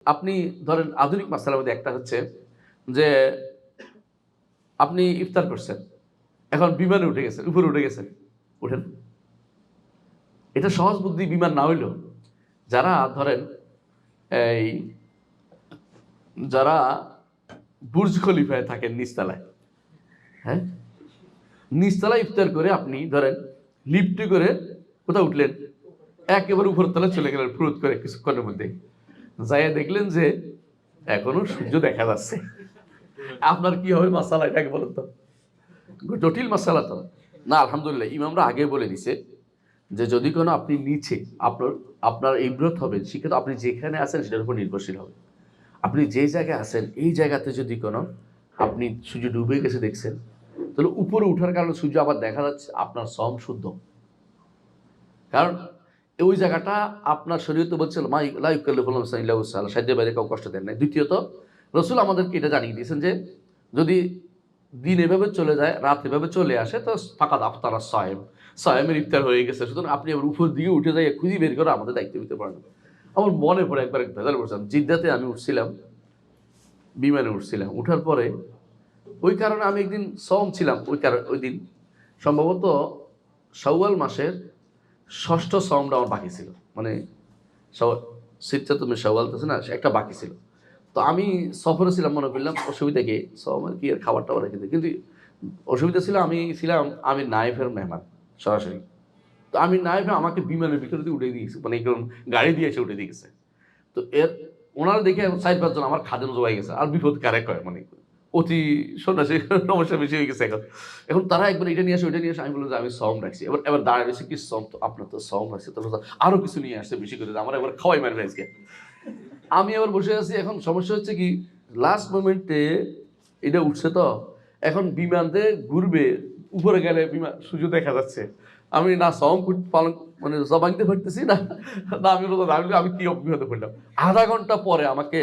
আপনি ধরেন আধুনিক মাসালার মধ্যে একটা হচ্ছে যে আপনি ইফতার করছেন, এখন বিমানে উঠে গেছেন, উপরে উঠে গেছেন, উঠেন। এটা সহজ বুদ্ধি বিমান না হইলেও যারা ধরেন এই যারা বুর্জ খলিফায় থাকেন নিচতলায়, হ্যাঁ, নিচতলায় ইফতার করে আপনি ধরেন লিফটে করে কোথাও উঠলেন, একেবারে উপরের তলায় চলে গেলেন ফুরুত করে কিছুক্ষণের মধ্যে, যাইয়া দেখলেন যে এখনো সূর্য দেখা যাচ্ছে। আপনার কি হবে মাসালা, এটাকে বলেন তো? জটিল মাসালা তো না। আলহামদুলিল্লাহ ইমামরা আগে বলে দিছে যে যদি কোনো আপনি নিচে আপনার ইব্রত হবে, সেক্ষেত্রে আপনি যেখানে আছেন সেটার উপর নির্ভরশীল হবে। আপনি যে জায়গায় আছেন এই জায়গাতে যদি কোনো আপনি সূর্য ডুবে গেছে দেখছেন, তাহলে উপরে উঠার কারণে সূর্য আবার দেখা যাচ্ছে, আপনার সম শুদ্ধ। কারণ ওই জায়গাটা আপনার শরীয়তে বলছে সাহায্যের বাইরে কেউ কষ্ট দেন নাই। দ্বিতীয়ত রসুল আমাদেরকে এটা জানিয়ে দিয়েছেন যে যদি দিন এভাবে চলে যায়, রাত এভাবে চলে আসে, তো ফাঁকাত আফতারা সায়েমের ইফতার হয়ে গেছে। সুতরাং আপনি আবার উপর দিকে উঠে যাই খুঁজি বের করে আমাদের দায়িত্ব দিতে পারেন। আমার মনে পড়ে একবার ভেজাল করছিলাম, জিদ্দাতে আমি উঠছিলাম, বিমানে উঠছিলাম, উঠার পরে ওই কারণে আমি একদিন সম ছিলাম, ওই দিন সম্ভবত শাওয়াল মাসের 6ষ্ঠ সমটা আমার বাকি ছিল, মানে শীতটা তুমি শাওয়াল তো না, একটা বাকি ছিল। তো আমি সফরে ছিলাম, মনে করলাম অসুবিধা কি সম কি আর খাবার টাবার রেখে দিই, কিন্তু অসুবিধা ছিল আমি ছিলাম আমি নাইফের মেহমান সরাসরি। তো আমি নাইফে আমাকে বিমানের ভিতরে দিয়ে উঠে দিয়েছে, মানে গাড়ি দিয়েছে উঠে দিয়ে গেছে। তো ওনারা দেখে 4-5 জন আমার খাদেম জোয়াই গেছে, আর বিপদ কারে কয়, মানে অতি সন্ন্যাসী সমস্যা বেশি হয়ে গেছে। এখন তারা একবার এটা নিয়ে আসে ওইটা নিয়ে আসে, আমি বললাম যে আমি সম রাখছি। এবার দাঁড়ায় রয়েছে কি সম, তো আপনার তো সম রাখছে, তাহলে আরো কিছু নিয়ে আসছে বেশি করে, আমার একবার খাওয়াই মারবে আজকে। আমি আবার বসে আছি। এখন সমস্যা হচ্ছে কি, লাস্ট মোমেন্টে এটা উঠছে, তো এখন বিমানতে ঘুরবে, উপরে গেলে বিমান সূর্য দেখা যাচ্ছে, আমি না সম পালন মানে জবাংতে পারতেছি না, না আমি কি অভিজ্ঞতা করলাম। আধা ঘন্টা পরে আমাকে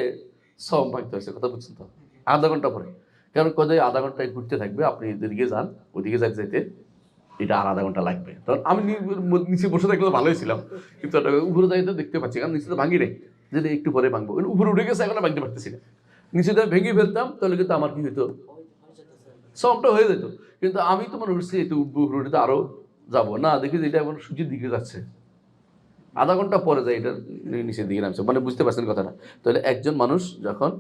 সম ভাঙতে হয়েছে, কথা বুঝছেন তো? আধা ঘন্টা পরে, কারণ কোথায় আধা ঘন্টায় ঘুরতে থাকবে, আপনি এদিকে যান ওইদিকে যাইতে এটা আর আধা ঘন্টা লাগবে। তখন আমি নিচে বসে থাকলে তো ভালোই ছিলাম, কিন্তু উপরে যাইতে দেখতে পাচ্ছি, কারণ নিচে তো ভাঙি রে, যদি একটু পরে ভাঙবো, উপরে উঠে গেছে, এখন ভাঙতে পারতেছি না। নিচে যদি ভেঙে ফেলতাম তাহলে কিন্তু আমার কি হইতো, সমটা হয়ে যেত। কিন্তু আমি তো মনে উঠছি একটু উঠবো, উপরে তো আরো যাবো না, দেখি যে এটা এখন সূর্যের দিকে যাচ্ছে, আধা ঘন্টা পরে যায় এটা নিচের দিকে নামছে। মানে বুঝতে পারছেন কথাটা? তাহলে একজন মানুষ যখন,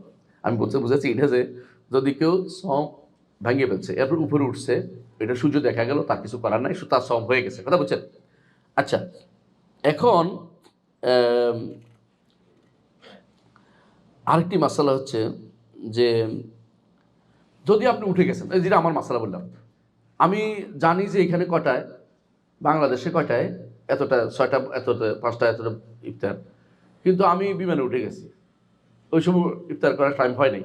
আমি বুঝাচ্ছি এটা যে যদি কেউ সম ভাঙিয়ে ফেলছে এরপর উপরে উঠছে, এটা সূর্য দেখা গেল, তার কিছু করার নাই, তার সম হয়ে গেছে, কথা বুঝছেন? আচ্ছা, এখন আরেকটি মাসালা হচ্ছে যে যদি আপনি উঠে গেছেন, যেটা আমার মাসালা বললাম, আমি জানি যে এখানে কটায়, বাংলাদেশে কয়টায়, এতটা 6টা, এতটা 5টা, এতটা ইফতার, কিন্তু আমি বিমানে উঠে গেছি, ওই সময় ইফতার করার টাইম হয় নাই।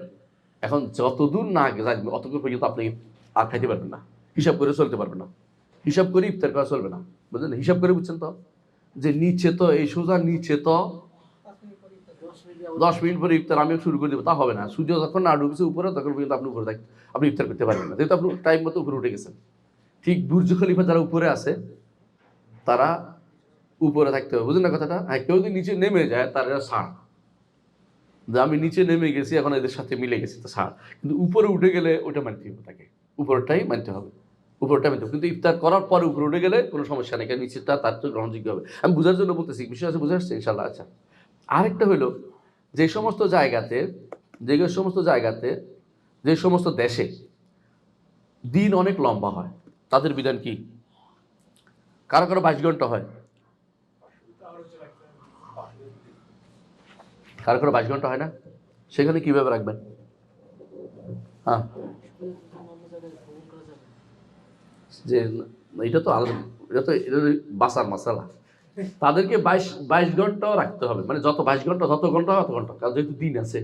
এখন যতদূর না যাবে অতদূর পর্যন্ত আপনি আর খাইতে পারবেন না, হিসাব করে চলতে পারবেন না, হিসাব করে ইফতার করা চলবে না, বুঝলেন? হিসাব করে, বুঝছেন তো? যে নিচে তো এই সোজা নিচে তো 10 মিনিট পরে ইফতার আমি শুরু করে দেবো, তা হবে না। সূর্য যখন না ঢুকছে উপরে, তখন পর্যন্ত আপনি উপরে থাকবেন, আপনি ইফতার করতে পারবেন না, যেহেতু আপনি টাইম মতো উপরে উঠে গেছেন। ঠিক বুর্জ খলিফা যারা উপরে আছে তারা উপরে থাকতে হবে, বুঝলেন না কথাটা? হ্যাঁ, কেউ যদি নিচে নেমে যায় তার এটা ছাড়, যে আমি নিচে নেমে গেছি, এখন এদের সাথে মিলে গেছি, তো ছাড়। কিন্তু উপরে উঠে গেলে ওটা মানতে হবে তাকে, উপরটাই মানতে হবে, উপরটা মানতে হবে। কিন্তু ইফতার করার পরে উপরে উঠে গেলে কোনো সমস্যা নেই, কারণ নিচেরটা তার তো গ্রহণযোগ্য হবে। আমি বোঝার জন্য বলতেছি, বিষয় আছে, বুঝে আসছে ইনশাল্লাহ। আচ্ছা, আরেকটা হলো যে সমস্ত জায়গাতে, যে সমস্ত দেশে দিন অনেক লম্বা হয়, তাদের বিধান কি? কারো 22 ঘন্টা হয়, কারো 22 ঘন্টা হয় না, সেখানে কিভাবে রাখবেন? হ্যাঁ, যে এটা তো বাসার মাসালা, তাদেরকে 22 ঘন্টাও রাখতে হবে, মানে যত 22 ঘন্টা, যত ঘন্টা তত ঘন্টা, কারণ যেহেতু দিন আছে,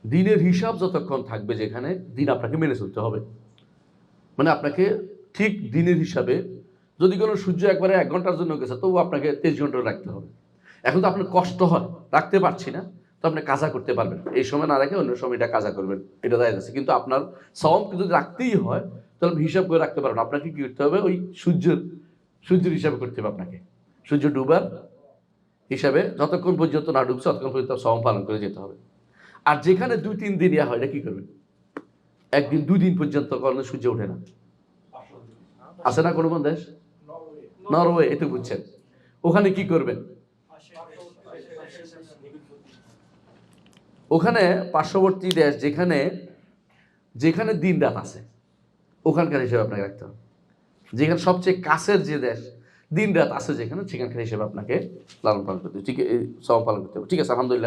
দিনের হিসাব যতক্ষণ থাকবে যেখানে, দিন আপনাকে মেনে চলতে হবে। মানে আপনাকে ঠিক দিনের হিসাবে, যদি কোনো সূর্য একবারে 1 ঘন্টার জন্য গেছে, তবু আপনাকে 23 ঘন্টা রাখতে হবে। এখন তো আপনার কষ্ট হয়, রাখতে পারছি না, তো আপনি কাজা করতে পারবেন, এই সময় না রেখে অন্য সময়টা কাজা করবেন, এটা দেখা যাচ্ছে। কিন্তু আপনার সওম কিন্তু রাখতেই হয়, তাহলে হিসাব করে রাখতে পারবেন। আপনাকে কি করতে হবে, ওই সূর্যের হিসাব করতে হবে আপনাকে, সূর্য ডুবার হিসাবে যতক্ষণ পর্যন্ত না ঢুকছে ততক্ষণ পর্যন্ত সম পালন করে যেতে হবে। আর যেখানে 2-3 দিন ইয়া হয় এটা কি করবেন? 1 দিন 2 দিন পর্যন্ত কোনো সূর্য ওঠে না। আছে না কোনো দেশ? নরওয়ে, এটা বুঝছেন। ওখানে কি করবেন? ওখানে পার্শ্ববর্তী দেশ যেখানে যেখানে দিন রাত আছে ওখানকার হিসেবে আপনাকে রাখতে হবে। যেখানে সবচেয়ে কাছের যে দেশ দিন রাত আছে যেখানে সেখানকার হিসেবে আপনাকে লালন পালন করতে হবে, ঠিক সম পালন করতে হবে। ঠিক আছে, আলহামদুলিল্লাহ।